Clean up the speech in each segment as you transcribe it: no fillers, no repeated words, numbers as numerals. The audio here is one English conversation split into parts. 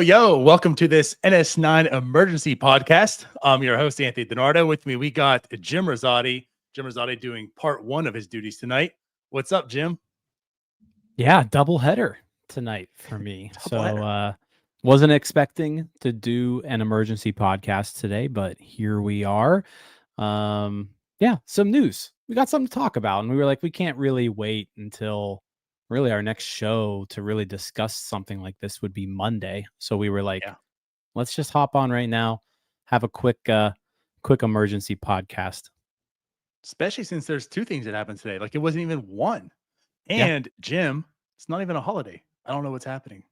Yo, welcome to this NS9 emergency podcast. I'm your host, Anthony DiNardo. With me, we got Jim Rosati. Jim Rosati doing part one of his duties tonight. What's up, Jim? Yeah, doubleheader tonight for me. So wasn't expecting to do an emergency podcast today, but here we are. Yeah, some news. We got something to talk about, and we were like, we can't really wait until really our next show to really discuss something like this would be Monday. So we were like, let's just hop on right now, have a quick emergency podcast. Especially since there's two things that happened today. Like it wasn't even one. And Jim, it's not even a holiday. I don't know what's happening.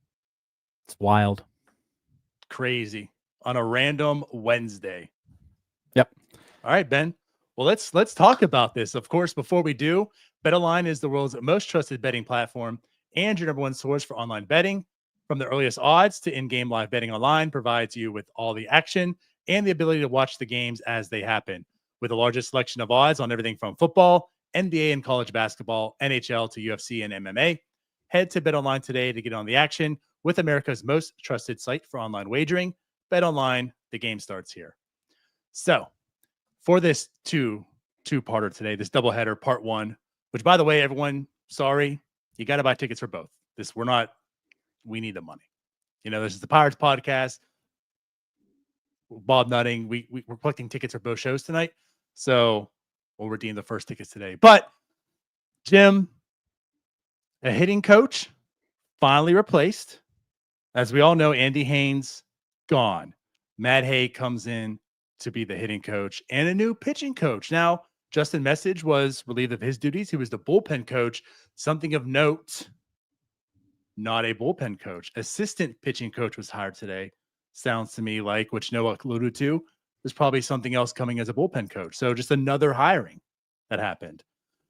It's wild. Crazy. On a random Wednesday. Yep. All right, Ben. Well, let's talk about this. Of course, before we do, BetOnline is the world's most trusted betting platform and your number one source for online betting. From the earliest odds to in-game live betting online provides you with all the action and the ability to watch the games as they happen. With the largest selection of odds on everything from football, NBA and college basketball, NHL to UFC and MMA, head to BetOnline today to get on the action with America's most trusted site for online wagering. BetOnline, the game starts here. So, for this two-parter today, this doubleheader, part one, which, by the way, everyone, sorry, you got to buy tickets for both. We need the money. You know, this is the Pirates podcast. Bob Nutting, we're collecting tickets for both shows tonight. So we'll redeem the first tickets today. But, Jim, a hitting coach finally replaced. As we all know, Andy Haynes gone. Matt Hague comes in to be the hitting coach and a new pitching coach. Now, Justin Message was relieved of his duties. He was the bullpen coach. Something of note, not a bullpen coach. Assistant pitching coach was hired today. Sounds to me like, which Noah alluded to, there's probably something else coming as a bullpen coach. So just another hiring that happened.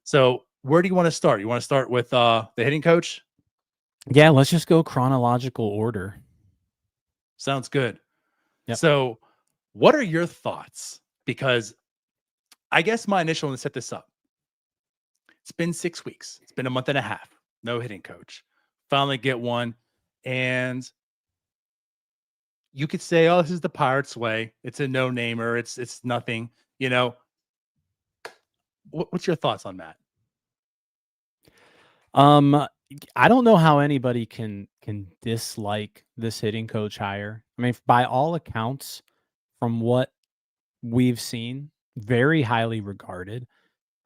So where do you want to start? You want to start with the hitting coach? Yeah, let's just go chronological order. Sounds good. Yep. So what are your thoughts? Because I guess my initial, to set this up, it's been 6 weeks. It's been a month and a half. No hitting coach. Finally get one. And you could say, oh, this is the Pirates way. It's a no-namer. It's nothing. You know, what's your thoughts on that? I don't know how anybody can dislike this hitting coach hire. I mean, by all accounts, from what we've seen, very highly regarded,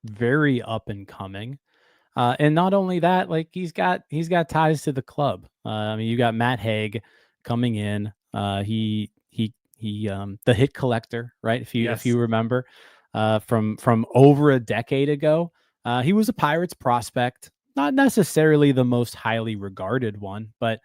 very up and coming. And not only that, like he's got ties to the club. I mean, you got Matt Hague coming in. He the hit collector, right? If you remember, from over a decade ago, he was a Pirates prospect, not necessarily the most highly regarded one, but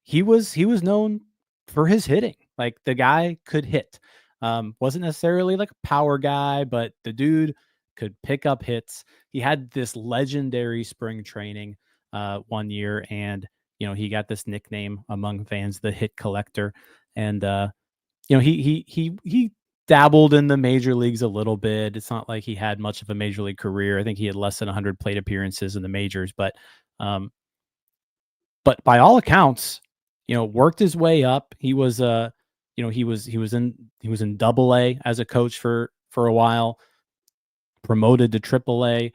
he was known for his hitting. Like the guy could hit. Wasn't necessarily like a power guy, but the dude could pick up hits. He had this legendary spring training one year, and he got this nickname among fans, the hit collector. And he dabbled in the major leagues a little bit. It's not like he had much of a major league career. I think he had less than 100 plate appearances in the majors, but by all accounts, worked his way up. He was he was in Double-A as a coach for a while, promoted to Triple-A,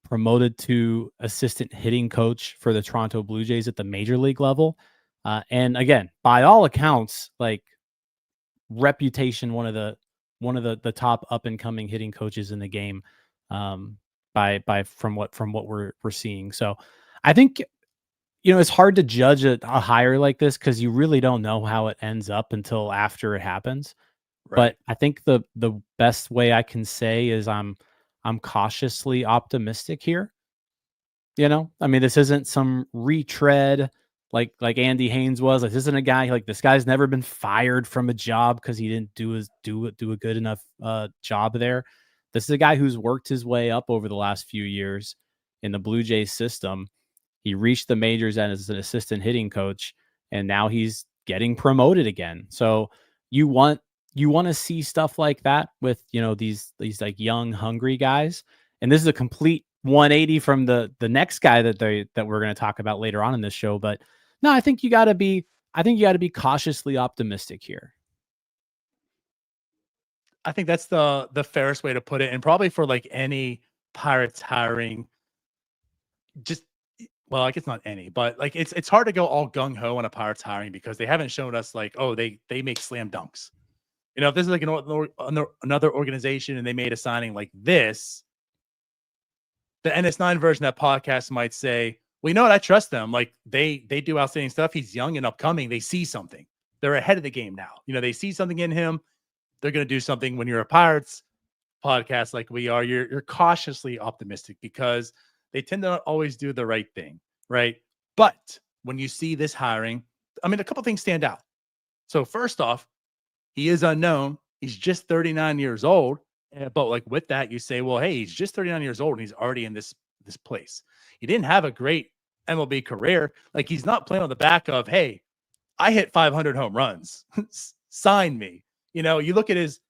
promoted to assistant hitting coach for the Toronto Blue Jays at the major league level. And again, by all accounts, like reputation, one of the top up and coming hitting coaches in the game, from what we're seeing. So I think, it's hard to judge a hire like this because you really don't know how it ends up until after it happens. Right. But I think the best way I can say is I'm I'm cautiously optimistic here. You know, I mean, this isn't some retread like Andy Haynes was. Like, this isn't a guy like this guy's never been fired from a job because he didn't do a good enough job there. This is a guy who's worked his way up over the last few years in the Blue Jays system. He reached the majors as an assistant hitting coach, and now he's getting promoted again. So you want to see stuff like that with, you know, these like young, hungry guys. And this is a complete 180 from the next guy that we're going to talk about later on in this show. But no, I think you got to be cautiously optimistic here. I think that's the fairest way to put it, and probably for like any Pirates hiring, just well, I guess not any, but like it's hard to go all gung ho on a Pirates hiring because they haven't shown us like, oh, they make slam dunks. You know, if this is like another organization and they made a signing like this, the NS9 version of that podcast might say, well, you know what? I trust them. Like they do outstanding stuff. He's young and upcoming. They see something. They're ahead of the game now. You know, they see something in him. They're going to do something. When you're a Pirates podcast like we are, you're cautiously optimistic because they tend to not always do the right thing, right? But when you see this hiring, I mean, a couple things stand out. So first off, he is unknown. He's just 39 years old. But like with that, you say, well, hey, he's just 39 years old and he's already in this place. He didn't have a great MLB career. Like he's not playing on the back of, hey, I hit 500 home runs. Sign me. You know, you look at his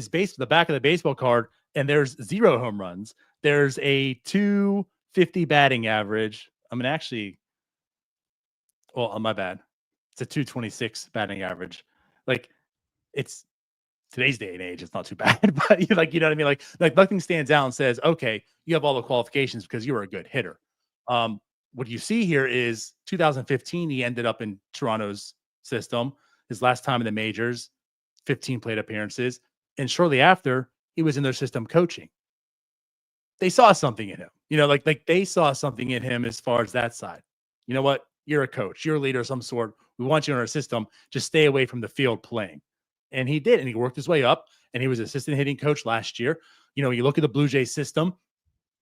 base, the back of the baseball card, and there's 0 home runs. There's a 250 batting average. I mean, actually, well, my bad. It's a 226 batting average. Like it's today's day and age, it's not too bad, but you know what I mean? Like nothing stands out and says, okay, you have all the qualifications because you were a good hitter. What you see here is 2015, he ended up in Toronto's system. His last time in the majors, 15 plate appearances. And shortly after, he was in their system coaching. They saw something in him, you know, like they saw something in him as far as that side. You know what? You're a coach, you're a leader of some sort. We want you in our system. Just stay away from the field playing. And he did, and he worked his way up, and he was assistant hitting coach last year. You know, you look at the Blue Jays system,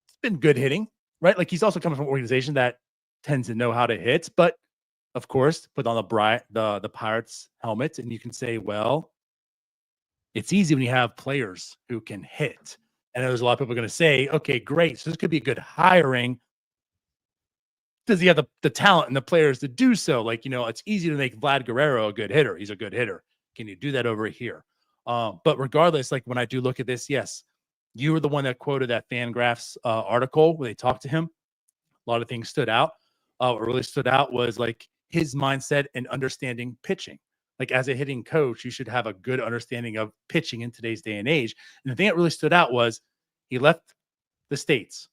it's been good hitting, right? Like he's also coming from an organization that tends to know how to hit, but of course, put on the Pirates helmet, and you can say, well, it's easy when you have players who can hit. And there's a lot of people going to say, okay, great. So this could be a good hiring. Does he have the talent and the players to do so? Like, you know, it's easy to make Vlad Guerrero a good hitter. He's a good hitter. Can you do that over here? But regardless, like when I do look at this, yes, you were the one that quoted that Fangraphs article where they talked to him. A lot of things stood out. What really stood out was like his mindset and understanding pitching. Like as a hitting coach, you should have a good understanding of pitching in today's day and age. And the thing that really stood out was he left the States,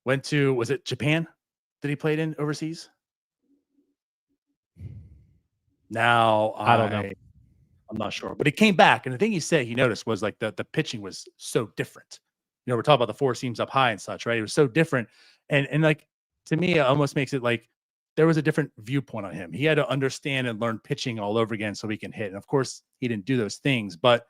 went to, was it Japan that he played in overseas? Now I don't know. I'm not sure, but he came back, and the thing he said he noticed was like the pitching was so different. You know, we're talking about the 4 seams up high and such, right? It was so different, and like to me, it almost makes it like there was a different viewpoint on him. He had to understand and learn pitching all over again so he can hit. And of course, he didn't do those things, but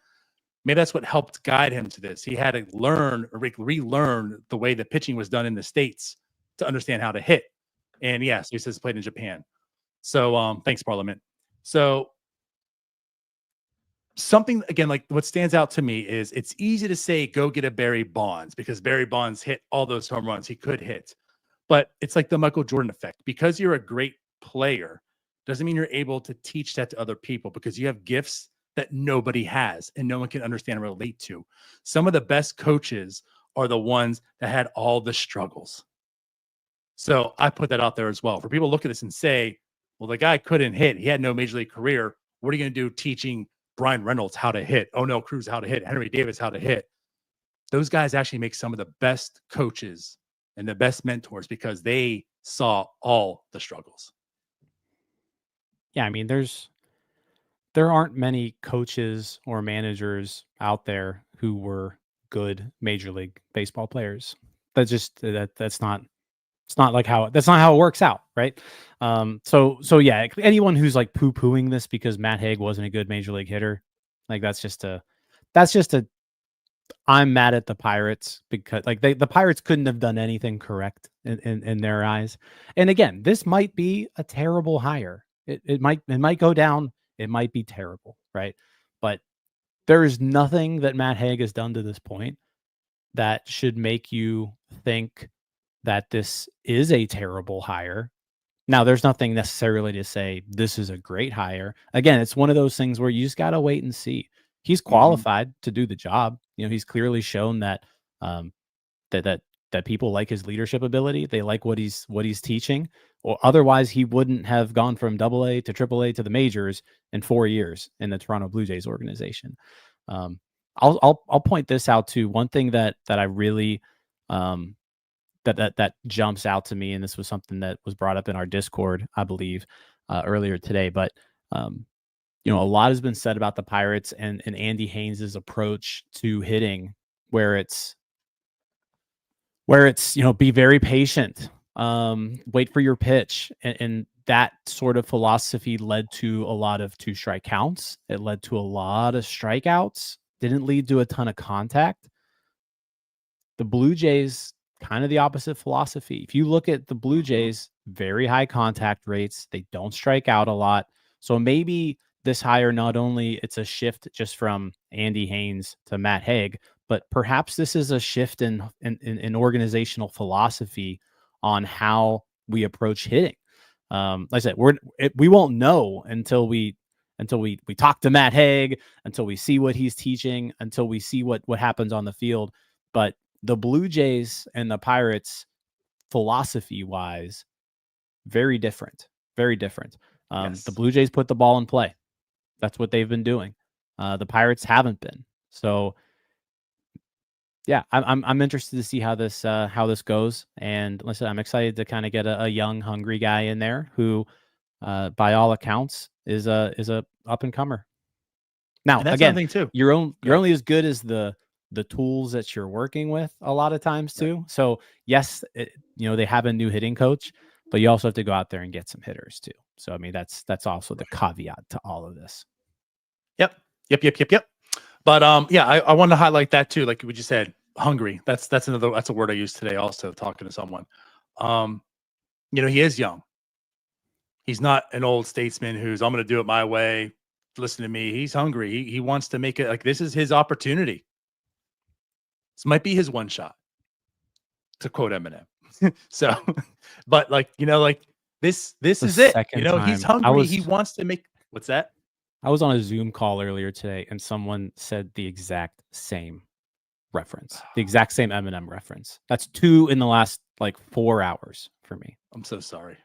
maybe that's what helped guide him to this. He had to learn or relearn the way the pitching was done in the States to understand how to hit. And yeah, so he says he played in Japan. So thanks, Parliament. So something again, like what stands out to me is it's easy to say go get a Barry Bonds because Barry Bonds hit all those home runs he could hit. But it's like the Michael Jordan effect. Because you're a great player doesn't mean you're able to teach that to other people because you have gifts that nobody has and no one can understand and relate to. Some of the best coaches are the ones that had all the struggles. So I put that out there as well. For people to look at this and say, well, the guy couldn't hit. He had no major league career. What are you going to do teaching Brian Reynolds how to hit? O'Neill Cruz how to hit? Henry Davis how to hit? Those guys actually make some of the best coaches and the best mentors because they saw all the struggles. Yeah, I mean, there aren't many coaches or managers out there who were good Major League Baseball players. That's not how it works out, right? So yeah, anyone who's like poo-pooing this because Matt Hague wasn't a good Major League hitter, like that's just a I'm mad at the Pirates because like the Pirates couldn't have done anything correct in their eyes. And again, this might be a terrible hire. It might go down. It might be terrible, right? But there is nothing that Matt Hague has done to this point that should make you think that this is a terrible hire. Now, there's nothing necessarily to say this is a great hire. Again, it's one of those things where you just got to wait and see. He's qualified to do the job. He's clearly shown that that people like his leadership ability. They like what he's teaching. Or otherwise, he wouldn't have gone from AA to AAA to the majors in 4 years in the Toronto Blue Jays organization. I'll point this out too. One thing that I really that jumps out to me, and this was something that was brought up in our Discord, I believe, earlier today. But a lot has been said about the Pirates and Andy Haynes's approach to hitting, where it's be very patient, wait for your pitch, and that sort of philosophy led to a lot of 2-strike counts. It led to a lot of strikeouts. Didn't lead to a ton of contact. The Blue Jays, kind of the opposite philosophy. If you look at the Blue Jays, very high contact rates. They don't strike out a lot. So maybe this hire, not only it's a shift just from Andy Haynes to Matt Hague, but perhaps this is a shift in organizational philosophy on how we approach hitting. Like I said, we won't know until we talk to Matt Hague, until we see what he's teaching, until we see what happens on the field. But the Blue Jays and the Pirates, philosophy-wise, very different. Very different. Yes. The Blue Jays put the ball in play. That's what they've been doing. The Pirates haven't been. So, yeah, I'm interested to see how this goes. And listen, I'm excited to kind of get a young, hungry guy in there who, by all accounts, is a up and comer. Now, And that's again, something too. you're only as good as the tools that you're working with a lot of times too. Right. So yes, they have a new hitting coach, but you also have to go out there and get some hitters too. So, I mean, that's also the caveat to all of this. Yep. But yeah, I wanted to highlight that too. Like we just said, hungry. That's a word I used today also talking to someone. He is young. He's not an old statesman who's, I'm going to do it my way. Listen to me. He's hungry. He wants to make it like this is his opportunity. This might be his one shot, to quote Eminem. So, but this is it. He's hungry. He wants to make. What's that? I was on a Zoom call earlier today, and someone said the exact same reference, the exact same Eminem reference. That's 2 in the last 4 hours for me. I'm so sorry.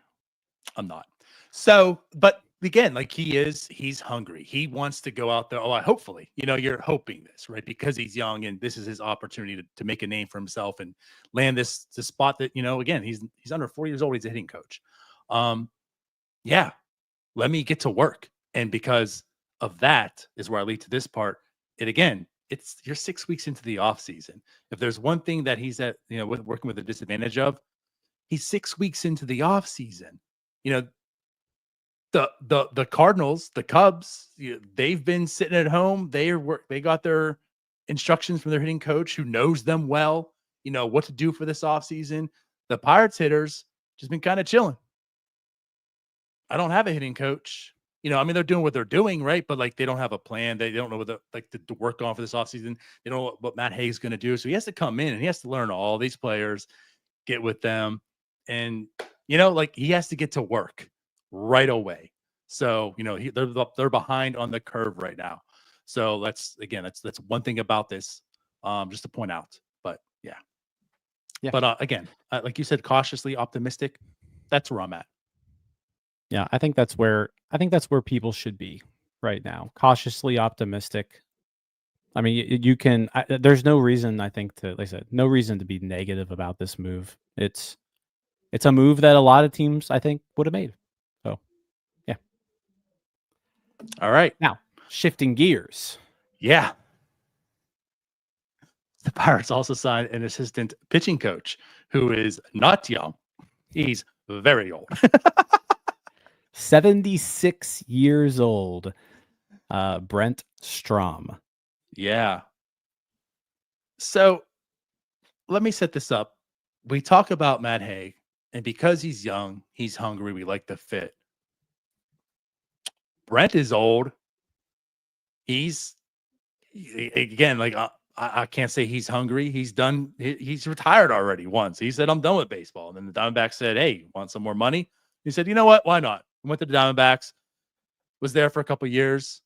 I'm not. So, but again, he's hungry. He wants to go out there. Hopefully, you're hoping this, right? Because he's young and this is his opportunity to make a name for himself and land this spot that, again, he's under 4 years old. He's a hitting coach. Yeah, let me get to work. And because of that is where I lead to this part. You're 6 weeks into the off season. If there's one thing that he's working with a disadvantage of, he's 6 weeks into the off season. The Cardinals, the Cubs, they've been sitting at home. They got their instructions from their hitting coach who knows them well, what to do for this offseason. The Pirates hitters just been kind of chilling. I don't have a hitting coach. They're doing what they're doing, right? But they don't have a plan. They don't know what to work on for this offseason. They don't know what Matt Hague's going to do. So he has to come in and he has to learn all these players, get with them. And, he has to get to work right away. So, they're behind on the curve right now. So that's one thing about this, just to point out. But yeah. But again, like you said, cautiously optimistic. That's where I'm at. Yeah, I think that's where people should be right now. Cautiously optimistic. I mean, you can. There's no reason, I think, like I said, no reason to be negative about this move. It's a move that a lot of teams, I think, would have made. So, yeah. All right. Now, shifting gears. Yeah. The Pirates also signed an assistant pitching coach who is not young. He's very old. 76 years old. Brent Strom. Yeah. So let me set this up. We talk about Matt Hague, and because he's young, he's hungry. We like the fit. Brent is old. He's again like I can't say he's hungry. He's done. He's retired already once. He said, "I'm done with baseball." And then the Diamondbacks said, "Hey, want some more money?" He said, "You know what? Why not?" Went to the Diamondbacks. Was there for a couple years.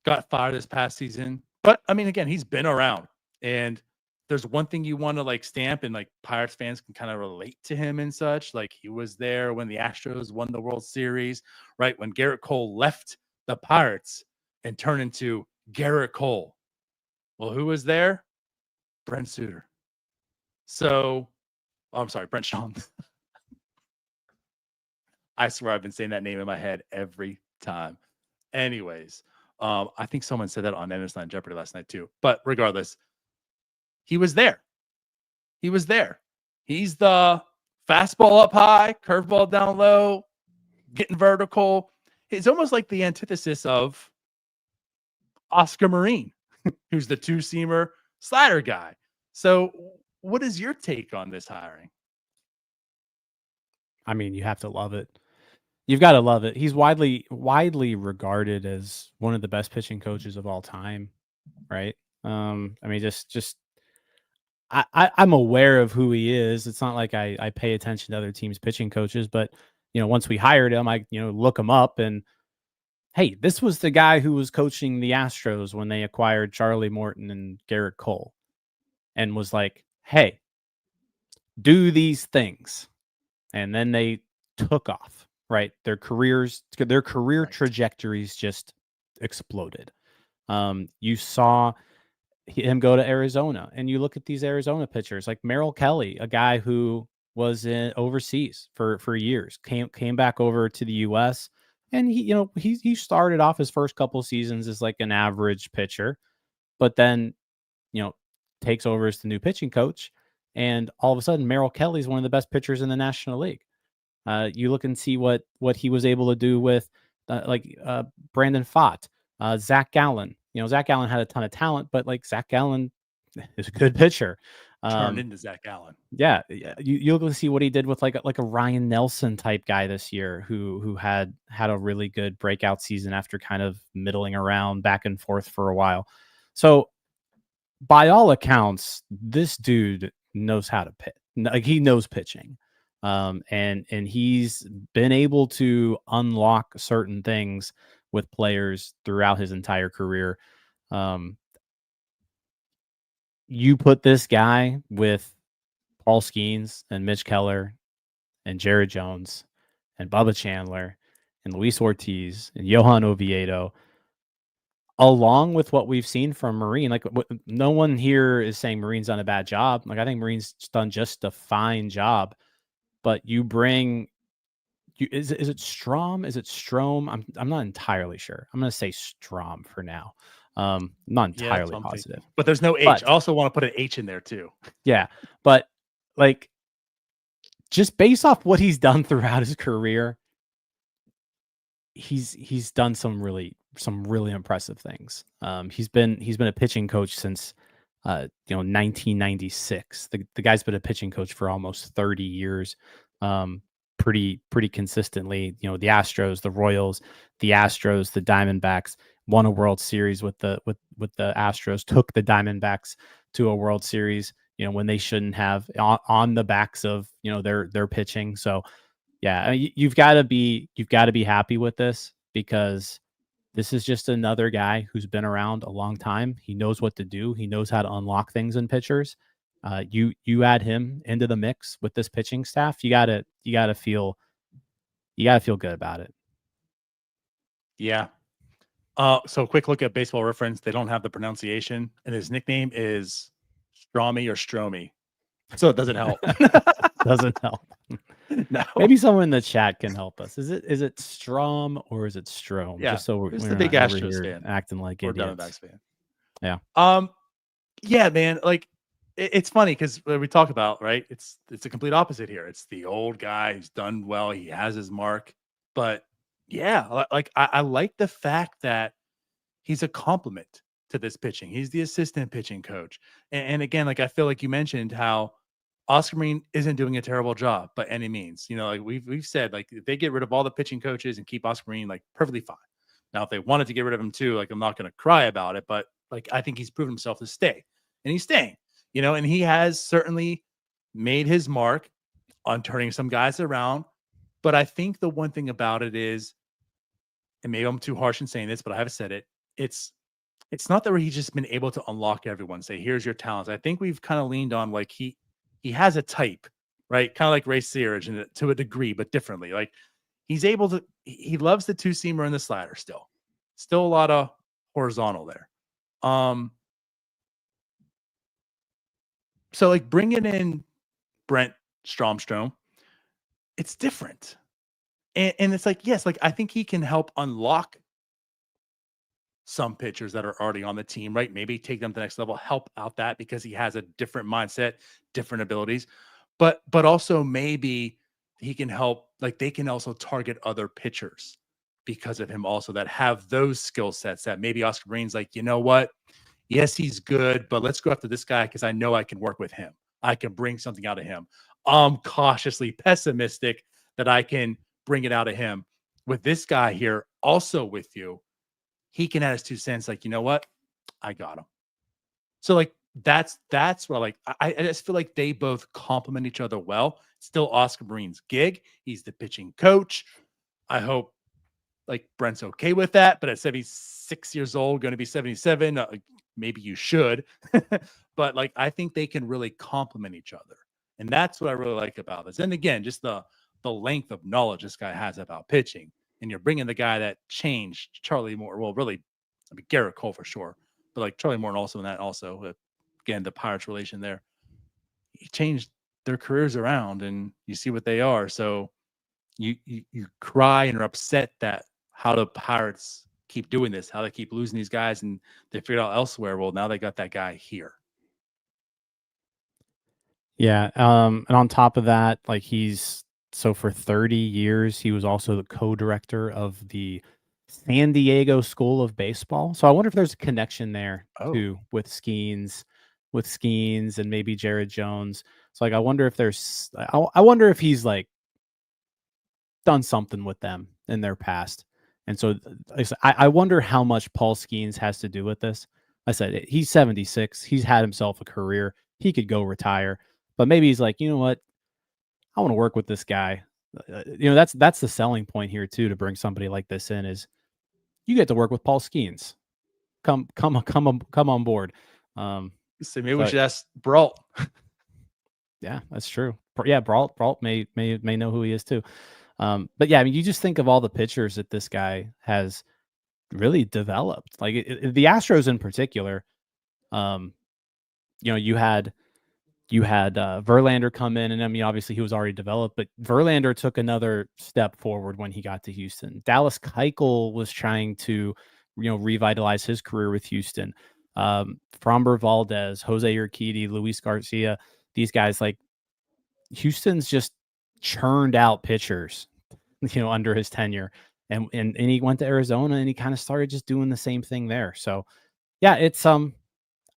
Got fired this past season. But I mean, again, he's been around. And there's one thing you want to like stamp, and like Pirates fans can kind of relate to him and such. Like he was there when the Astros won the World Series, right? When Garrett Cole left the Pirates and turned into Garrett Cole. Well, who was there? Brent Suter. So, I'm sorry, Brent Strom. I swear I've been saying that name in my head every time. Anyways, I think someone said that on Endless Jeopardy last night too. But regardless, he was there. He was there. He's the fastball up high, curveball down low, getting vertical. It's almost like the antithesis of Oscar Marine, who's the two-seamer slider guy. So what is your take on this hiring? I mean, you have to love it. You've got to love it. He's widely regarded as one of the best pitching coaches of all time, right? I mean, just I'm aware of who he is. It's not like I pay attention to other teams' pitching coaches, but once we hired him, I look him up, and hey, this was the guy who was coaching the Astros when they acquired Charlie Morton and Garrett Cole, and was like, hey, do these things, and then they took off. Right, their career trajectories just exploded. You saw him go to Arizona, and you look at these Arizona pitchers like Merrill Kelly, a guy who was in overseas for years, came back over to the U.S. and he started off his first couple seasons as like an average pitcher, but then takes over as the new pitching coach, and all of a sudden Merrill Kelly is one of the best pitchers in the National League. You look and see what he was able to do with Brandon Pfaadt, Zach Gallen. Zach Gallen had a ton of talent, but like Zach Gallen is a good pitcher. Turned into Zach Gallen. Yeah, you look and see what he did with like a Ryan Nelson type guy this year, who had a really good breakout season after kind of middling around back and forth for a while. So, by all accounts, this dude knows how to pitch. Like he knows pitching. And he's been able to unlock certain things with players throughout his entire career. You put this guy with Paul Skeens and Mitch Keller and Jared Jones and Bubba Chandler and Luis Ortiz and Johan Oviedo, along with what we've seen from Marine. Like no one here is saying Marine's done a bad job. Like I think Marine's done just a fine job. But you bring, is it Strom? Is it Strom? I'm not entirely sure. I'm going to say Strom for now. Not entirely positive. Thinking. But there's no H. I also want to put an H in there too. Yeah, but like just based off what he's done throughout his career, he's done some really impressive things. He's been a pitching coach since 1996. The guy's been a pitching coach for almost 30 years. Pretty consistently. The Astros, the Royals, the Astros, the Diamondbacks won a World Series with the Astros, took the Diamondbacks to a World Series, when they shouldn't have, on the backs of, their pitching. So yeah, you've got to be happy with this, because this is just another guy who's been around a long time. He knows what to do. He knows how to unlock things in pitchers. You add him into the mix with this pitching staff, you gotta feel good about it. Yeah. So quick look at Baseball Reference. They don't have the pronunciation, and his nickname is Stromy or Stromy. So it doesn't help. Doesn't help. No. Maybe someone in the chat can help us. Is it Strom or is it Strom? Yeah. Just so we're the big Astros fan acting like or idiots. Diamondbacks fan. Yeah. Yeah, man. Like it's funny because we talk about, right? It's a complete opposite here. It's the old guy who's done well. He has his mark, but yeah, like I like the fact that he's a compliment to this pitching. He's the assistant pitching coach. And again, like I feel like you mentioned how Oscar Marine isn't doing a terrible job by any means. You know, like we've said, like if they get rid of all the pitching coaches and keep Oscar Marine, like perfectly fine. Now, if they wanted to get rid of him too, like I'm not going to cry about it, but like I think he's proven himself to stay, and he's staying. You know, and he has certainly made his mark on turning some guys around. But I think the one thing about it is, and maybe I'm too harsh in saying this, but I have said it. It's not that he's just been able to unlock everyone, say, here's your talents. I think we've kind of leaned on like he has a type, right? Kind of like Ray Searage and to a degree, but differently. Like he's able to, he loves the 2-seamer and the slider still. Still a lot of horizontal there. So like bringing in Brent Strom, it's different. And it's like, yes, like I think he can help unlock some pitchers that are already on the team, right? Maybe take them to the next level, help out that because he has a different mindset, different abilities. But also maybe he can help, like they can also target other pitchers because of him also that have those skill sets that maybe Oscar Green's like, you know what? Yes, he's good, but let's go after this guy because I know I can work with him. I can bring something out of him. I'm cautiously pessimistic that I can bring it out of him. With this guy here, also with you, he can add his 2 cents. Like, you know what? I got him. So like that's what I like. I just feel like they both complement each other well. Still Oscar Marine's gig. He's the pitching coach. I hope like Brent's okay with that. But at 76 years old, going to be 77, maybe you should. But like I think they can really complement each other, and that's what I really like about this. And again, just the length of knowledge this guy has about pitching. And you're bringing the guy that changed Charlie Moore. Well, really, I mean, Garrett Cole for sure, but like Charlie Moore and also in that also, again, the Pirates relation there, he changed their careers around and you see what they are. So you cry and are upset that how the Pirates keep doing this, how they keep losing these guys and they figured out elsewhere. Well, now they got that guy here. Yeah. And on top of that, like so for 30 years, he was also the co-director of the San Diego School of Baseball. So I wonder if there's a connection there too with Skeens and maybe Jared Jones. So like I wonder if he's like done something with them in their past. And so I wonder how much Paul Skeens has to do with this. I said he's 76. He's had himself a career. He could go retire. But maybe he's like, you know what? I want to work with this guy. That's the selling point here too, to bring somebody like this in is you get to work with Paul Skeens. Come on board. So maybe we should ask Brault. Yeah, that's true. Yeah, Brault may know who he is too. But yeah, I mean, you just think of all the pitchers that this guy has really developed. Like the Astros in particular. You had Verlander come in, and I mean, obviously he was already developed, but Verlander took another step forward when he got to Houston. Dallas Keuchel was trying to, revitalize his career with Houston. Framber Valdez, Jose Urquidy, Luis Garcia, these guys, like Houston's just churned out pitchers, under his tenure. And he went to Arizona and he kind of started just doing the same thing there. So yeah, it's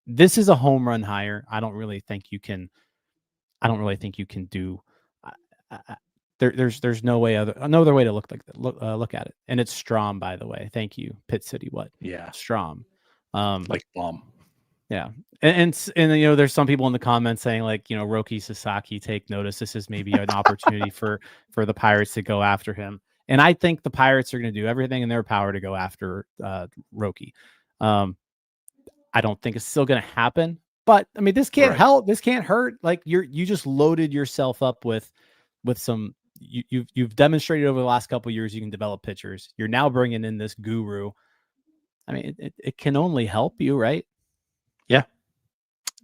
this is a home run hire. I don't really think you can do. There's no other way to look at it. And it's Strom, by the way. Thank you, Pitt City. What? Yeah, Strom. Like bomb. Yeah, and there's some people in the comments saying like, Roki Sasaki, take notice. This is maybe an opportunity for the Pirates to go after him. And I think the Pirates are going to do everything in their power to go after Roki. I don't think it's still going to happen, but I mean, this can't help. This can't hurt. Like you just loaded yourself up with some. You've demonstrated over the last couple of years you can develop pitchers. You're now bringing in this guru. I mean, it can only help you, right? Yeah,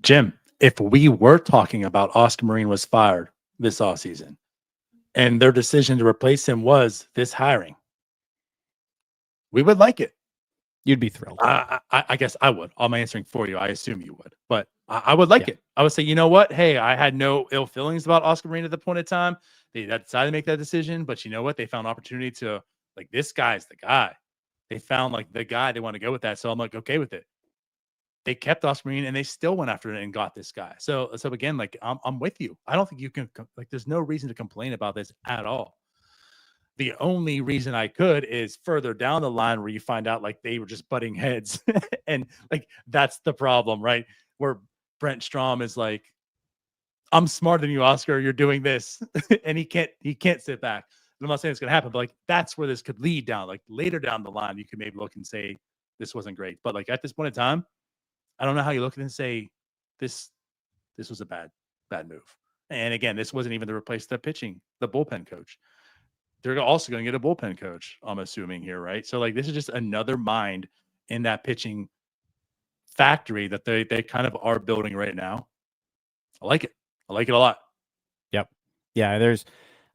Jim. If we were talking about Oscar Marine was fired this offseason, and their decision to replace him was this hiring, we would like it. You'd be thrilled. I guess I would. I'm answering for you. I assume you would, but I would like it. I would say, you know what? Hey, I had no ill feelings about Oscar Marine at the point in time. They decided to make that decision, but you know what? They found opportunity to like this guy's the guy. They found like the guy they want to go with that. So I'm like, okay with it. they kept Oscar Marine and they still went after it and got this guy. So again, like I'm with you. I don't think you can like. There's no reason to complain about this at all. The only reason I could is further down the line where you find out like they were just butting heads, and like that's the problem, right? Where Brent Strom is like, I'm smarter than you, Oscar. You're doing this, and he can't sit back. And I'm not saying it's gonna happen, but like that's where this could lead down. Like later down the line, you could maybe look and say this wasn't great, but like at this point in time, I don't know how you look at it and say this was a bad move. And again, this wasn't even to replace the bullpen coach. They're also going to get a bullpen coach, I'm assuming here, right? So like this is just another mind in that pitching factory that they kind of are building right now. I like it. I like it a lot. Yep. Yeah,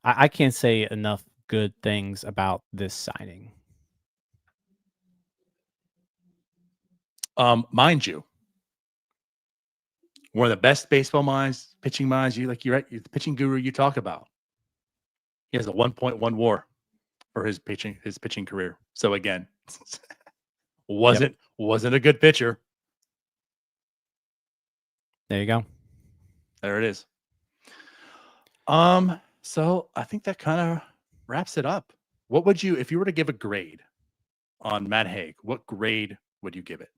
I can't say enough good things about this signing. Mind you, one of the best baseball minds, pitching minds, you're the pitching guru you talk about. He has a 1.1 WAR for his pitching career. So again, wasn't a good pitcher. There you go. There it is. So I think that kind of wraps it up. What would you, if you were to give a grade on Matt Hague, what grade would you give it?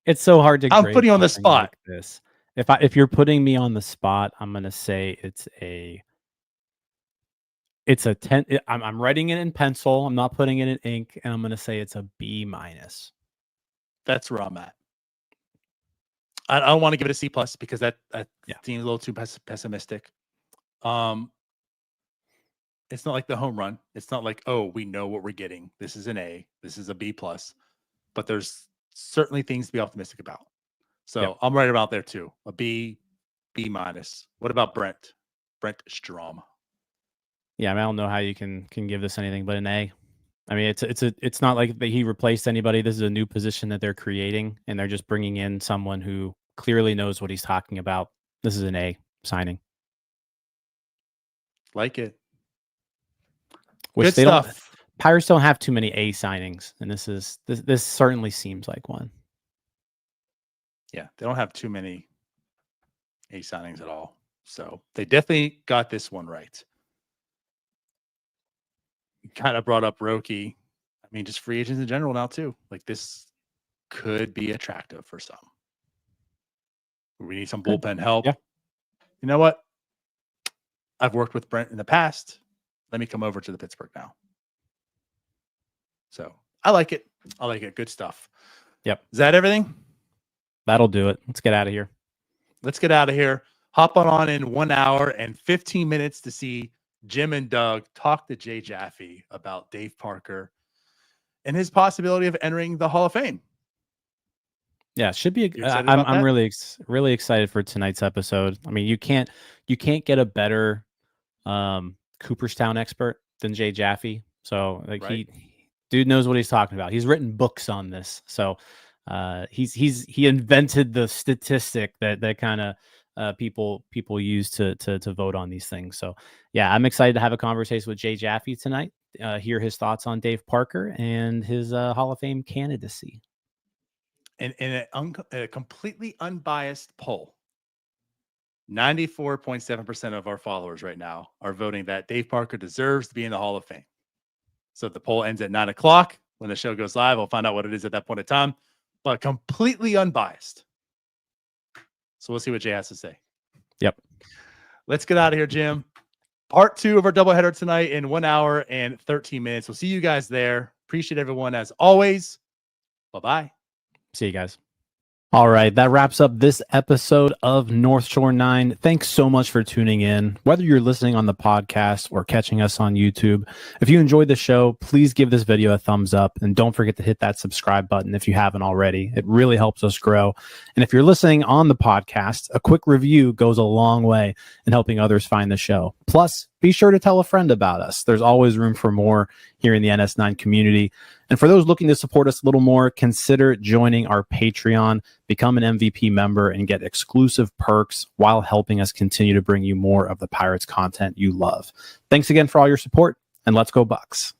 It's so hard to. I'm putting you on the spot. Like this. If you're putting me on the spot, I'm gonna say it's a 10. I'm writing it in pencil. I'm not putting it in ink, and I'm gonna say it's a B-. That's where I'm at. I don't want to give it a C+ because that seems a little too pessimistic. It's not like the home run. It's not like, oh, we know what we're getting. This is an A. This is a B+. But there's certainly things to be optimistic about. So I'm right about there too. A B-. What about Brent Strom? Yeah, I mean, I don't know how you can give this anything but an A. I mean, it's not like he replaced anybody. This is a new position that they're creating, and they're just bringing in someone who clearly knows what he's talking about. This is an A signing. Like it. Which Good stuff. Pirates don't have too many A signings, and this certainly seems like one. Yeah, they don't have too many A signings at all. So they definitely got this one right. You kind of brought up Roki. I mean, just free agents in general now too. Like this could be attractive for some. We need some bullpen help. Yeah. You know what? I've worked with Brent in the past. Let me come over to the Pittsburgh now. So I like it. Good stuff. Yep. Is that everything? That'll do it. Let's get out of here. Hop on in 1 hour and 15 minutes to see Jim and Doug talk to Jay Jaffe about Dave Parker and his possibility of entering the Hall of Fame. Yeah, it should be. I'm really excited for tonight's episode. I mean, you can't get a better Cooperstown expert than Jay Jaffe. So like dude knows what he's talking about. He's written books on this. So he invented the statistic that kind of people use to vote on these things. So yeah, I'm excited to have a conversation with Jay Jaffe tonight. Hear his thoughts on Dave Parker and his Hall of Fame candidacy. In a completely unbiased poll, 94.7% of our followers right now are voting that Dave Parker deserves to be in the Hall of Fame. So if the poll ends at 9 o'clock, when the show goes live, I'll find out what it is at that point in time, but completely unbiased. So we'll see what Jay has to say. Yep. Let's get out of here, Jim. Part 2 of our doubleheader tonight in 1 hour and 13 minutes. We'll see you guys there. Appreciate everyone as always. Bye-bye. See you guys. All right, that wraps up this episode of North Shore 9. Thanks so much for tuning in. Whether you're listening on the podcast or catching us on YouTube, if you enjoyed the show, please give this video a thumbs up and don't forget to hit that subscribe button if you haven't already. It really helps us grow. And if you're listening on the podcast, a quick review goes a long way in helping others find the show. Plus, be sure to tell a friend about us. There's always room for more here in the NS9 community. And for those looking to support us a little more, consider joining our Patreon, become an MVP member, and get exclusive perks while helping us continue to bring you more of the Pirates content you love. Thanks again for all your support, and let's go Bucks.